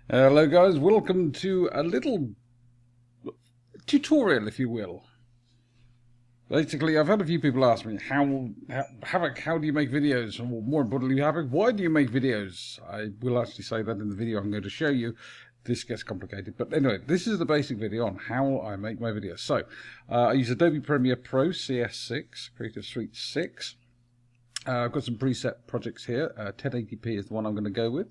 Hello guys, welcome to a little tutorial, if you will. Basically, I've had a few people ask me, Havoc, how do you make videos? Or more importantly, Havoc, why do you make videos? I will actually say that in the video I'm going to show you. This gets complicated. But anyway, this is the basic video on how I make my videos. So, I use Adobe Premiere CS6, Creative Suite 6. I've got some preset projects here. 1080p is the one I'm going to go with.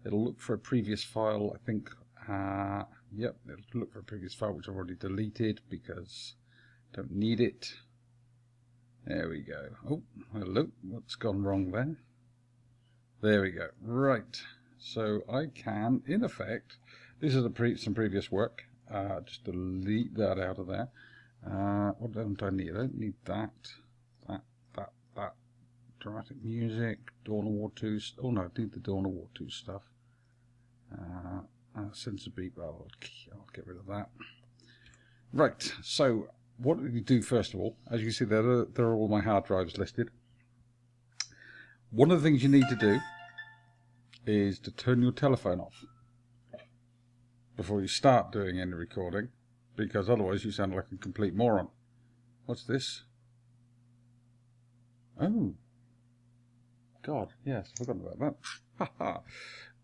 It'll look for a previous file, I think. Yep, it'll look for a previous file which I've already deleted because I don't need it. There we go. Oh, hello. What's gone wrong there? There we go. Right. So I can, in effect, this is some previous work. Just delete that out of there. What don't I need? I don't need that. That. Dramatic music. Dawn of War 2. Oh no, I need the Dawn of War 2 stuff. Sensor beat, I'll get rid of that. Right, so what do you do first of all? As you can see there are all my hard drives listed. One of the things you need to do is to turn your telephone off before you start doing any recording, because otherwise you sound like a complete moron. What's this? Oh, God, yes, I forgot about that. Haha.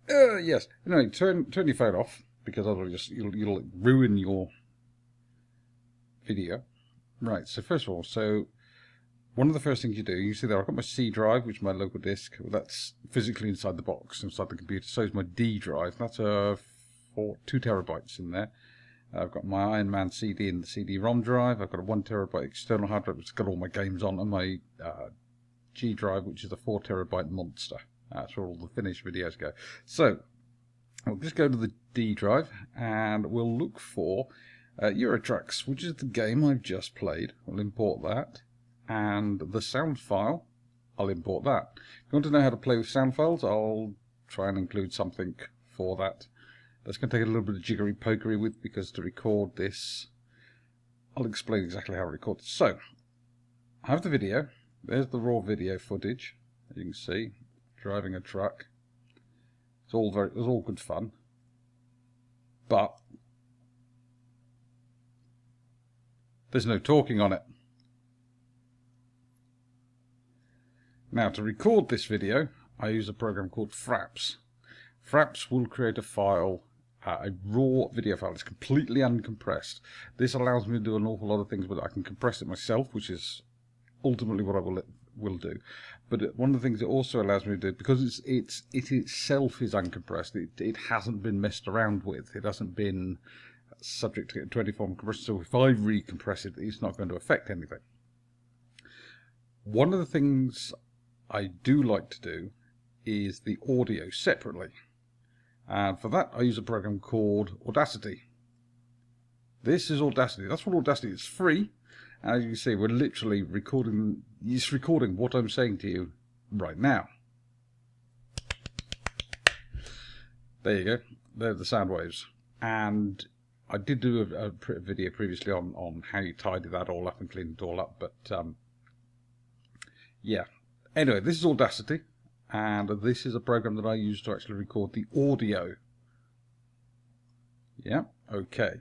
Yes. Anyway, turn your phone off because otherwise you'll ruin your video. Right. So first of all, one of the first things you do, you see there, I've got my C drive, which is my local disk. That's physically inside the box, inside the computer. So is my D drive. That's 2 terabytes in there. I've got my Iron Man CD in the CD-ROM drive. I've got a 1 terabyte external hard drive, which has got all my games on, and my G drive, which is a 4 terabyte monster. That's where all the finished videos go. So, we'll just go to the D drive and we'll look for Eurotrax, which is the game I've just played. We'll import that. And the sound file, I'll import that. If you want to know how to play with sound files, I'll try and include something for that. That's going to take a little bit of jiggery pokery with, because to record this, I'll explain exactly how to record it. So, I have the video. There's the raw video footage, as you can see. Driving a truck. It was all good fun. But there's no talking on it. Now, to record this video, I use a program called Fraps. Fraps will create a file, a raw video file. It's completely uncompressed. This allows me to do an awful lot of things, but I can compress it myself, which is ultimately what I will do. But one of the things it also allows me to do, because it itself is uncompressed, it hasn't been messed around with. It hasn't been subject to any form of compression. So if I recompress it, it's not going to affect anything. One of the things I do like to do is the audio separately. And for that, I use a program called Audacity. This is Audacity. That's what Audacity is. It's free. As you can see, we're literally recording. It's recording what I'm saying to you right now. There you go. They're the sound waves. And I did do a video previously on how you tidy that all up and clean it all up. But yeah. Anyway, this is Audacity, and this is a program that I use to actually record the audio. Yeah. Okay.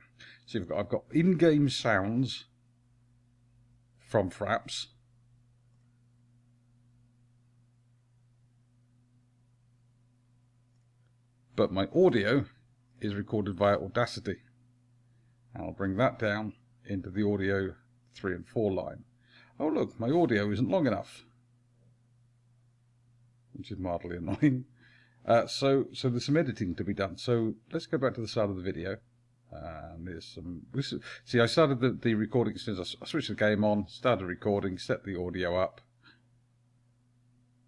So I've got in-game sounds from Fraps. But my audio is recorded via Audacity. And I'll bring that down into the audio 3 and 4 line. Oh look, my audio isn't long enough, which is mildly annoying. So there's some editing to be done. So let's go back to the start of the video. See, I started the recording as soon as I switched the game on, started recording, set the audio up.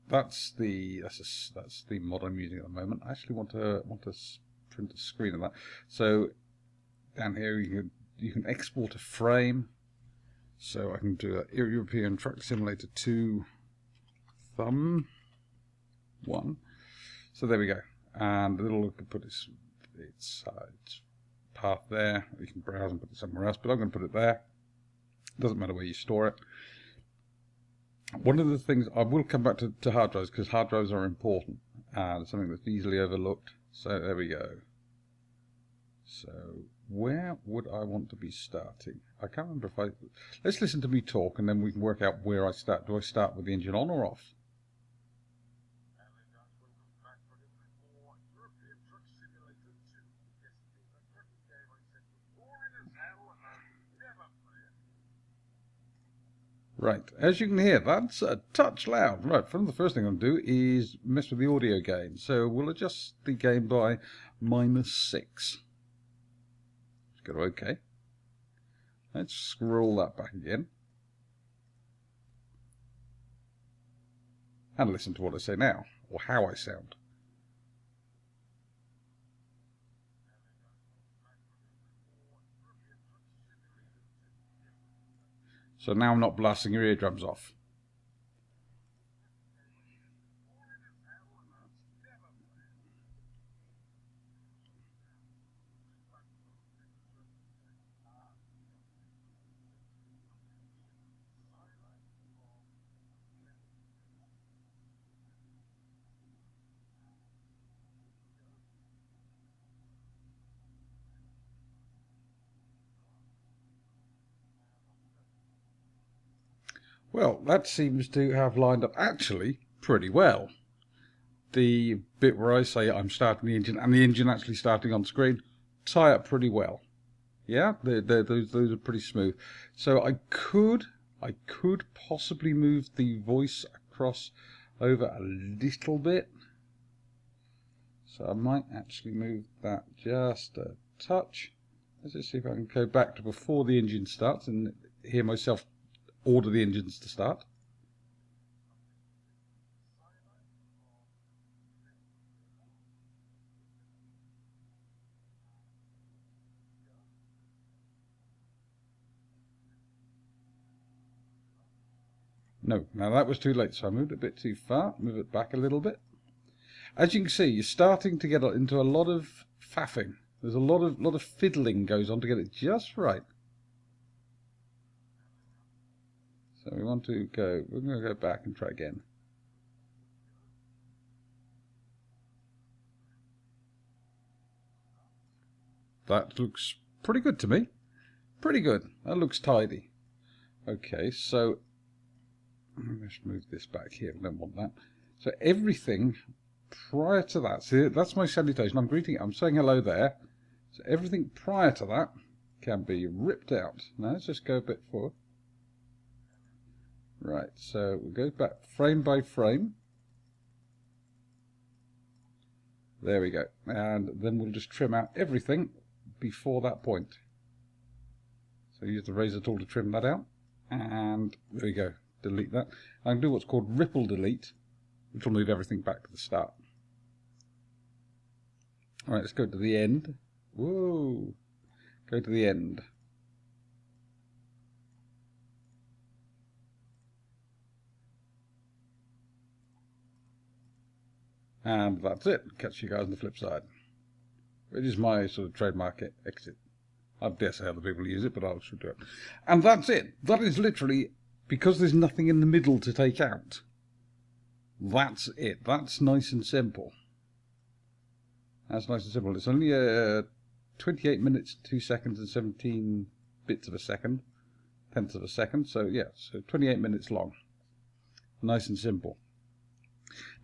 That's the mod I'm using at the moment. I actually want to print a screen of that. So down here you can export a frame. So I can do a European Truck Simulator 2 thumb 1. So there we go. And it'll put its path there. You can browse and put it somewhere else, but I'm going to put it there. Doesn't matter where you store it. One of the things, I will come back to hard drives, because hard drives are important and something that's easily overlooked. So there we go. So where would I want to be starting? I can't remember if I... Let's listen to me talk and then we can work out where I start. Do I start with the engine on or off? Right, as you can hear, that's a touch loud. Right, the first thing I'm going to do is mess with the audio gain. So we'll adjust the gain by -6. Let's go to OK. Let's scroll that back again. And listen to what I say now, or how I sound. So now I'm not blasting your eardrums off. Well, that seems to have lined up actually pretty well. The bit where I say I'm starting the engine and the engine actually starting on screen tie up pretty well. Yeah, those are pretty smooth. So I could possibly move the voice across over a little bit. So I might actually move that just a touch. Let's just see if I can go back to before the engine starts and hear myself order the engines to start. No, now that was too late, so I moved it a bit too far. Move it back a little bit. As you can see, you're starting to get into a lot of faffing. There's a lot of fiddling goes on to get it just right. So we're going to go back and try again. That looks pretty good to me. Pretty good. That looks tidy. Okay, so let's move this back here. We don't want that. So everything prior to that, see, that's my salutation. I'm saying hello there. So everything prior to that can be ripped out. Now let's just go a bit forward. Right, so we'll go back frame by frame. There we go. And then we'll just trim out everything before that point. So use the razor tool to trim that out. And there we go. Delete that. I can do what's called ripple delete, which will move everything back to the start. Alright, let's go to the end. Whoa! Go to the end. And that's it. Catch you guys on the flip side. Which is my sort of trademark exit. I dare say other people use it, but I should do it. And that's it. That is literally, because there's nothing in the middle to take out. That's it. That's nice and simple. That's nice and simple. It's only 28 minutes, 2 seconds and 17 bits of a second. Tenths of a second. So yeah, so 28 minutes long. Nice and simple.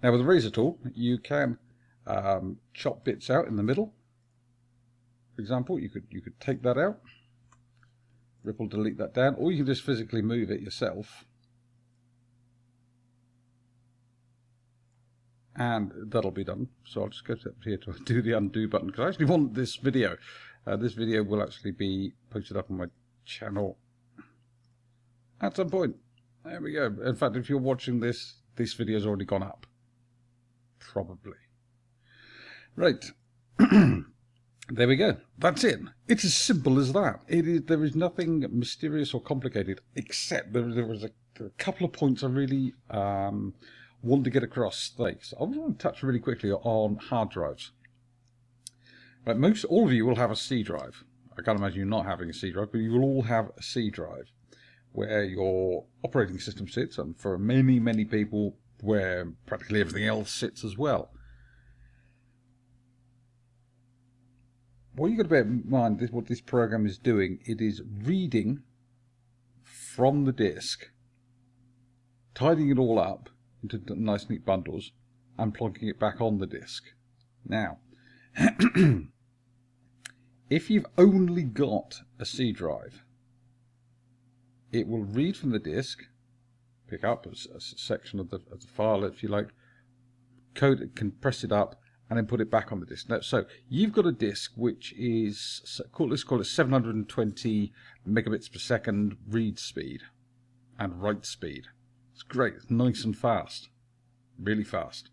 Now with the razor tool, you can chop bits out in the middle. For example, you could take that out, ripple delete that down, or you can just physically move it yourself. And that'll be done. So I'll just go up here to do the undo button, because I actually want this video. This video will actually be posted up on my channel at some point. There we go. In fact, if you're watching this, this video's already gone up. Probably. Right. There we go. That's it. It's as simple as that. There is nothing mysterious or complicated, except there was a couple of points I really want to get across. So I want to touch really quickly on hard drives. Right, all of you will have a C drive. I can't imagine you not having a C drive, but you will all have a C drive where your operating system sits, and for many, many people, where practically everything else sits as well. what you've got to bear in mind is what this program is doing. It is reading from the disk, tidying it all up into nice neat bundles, and plugging it back on the disk. Now, if you've only got a C drive, it will read from the disk, pick up a section of the file if you like, code it, compress it up, and then put it back on the disk. Now, so you've got a disk which is, let's call it 720 megabits per second read speed and write speed. It's great, it's nice and fast, really fast.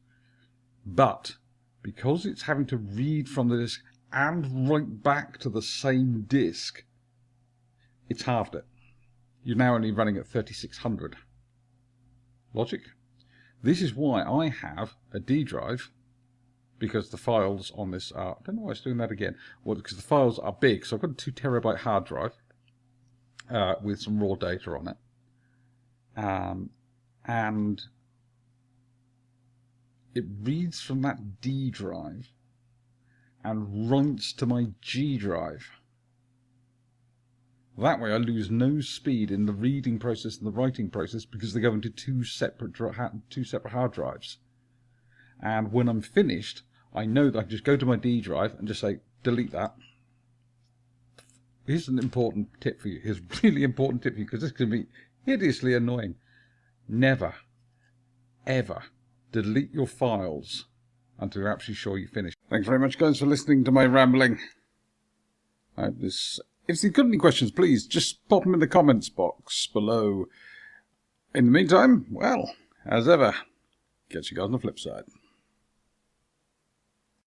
But because it's having to read from the disk and write back to the same disk, it's halved it. You're now only running at 3600. Logic? This is why I have a D drive, because the files on this are, I don't know why it's doing that again. Well, because the files are big, so I've got a 2 terabyte hard drive with some raw data on it. And it reads from that D drive and writes to my G drive. That way I lose no speed in the reading process and the writing process because they go into two separate hard drives. And when I'm finished, I know that I can just go to my D drive and just say, delete that. Here's an important tip for you. Here's a really important tip for you, because this can be hideously annoying. Never, ever delete your files until you're absolutely sure you finish. Thanks very much, guys, for listening to my rambling. If you've got any questions, please just pop them in the comments box below. In the meantime, well, as ever, catch you guys on the flip side.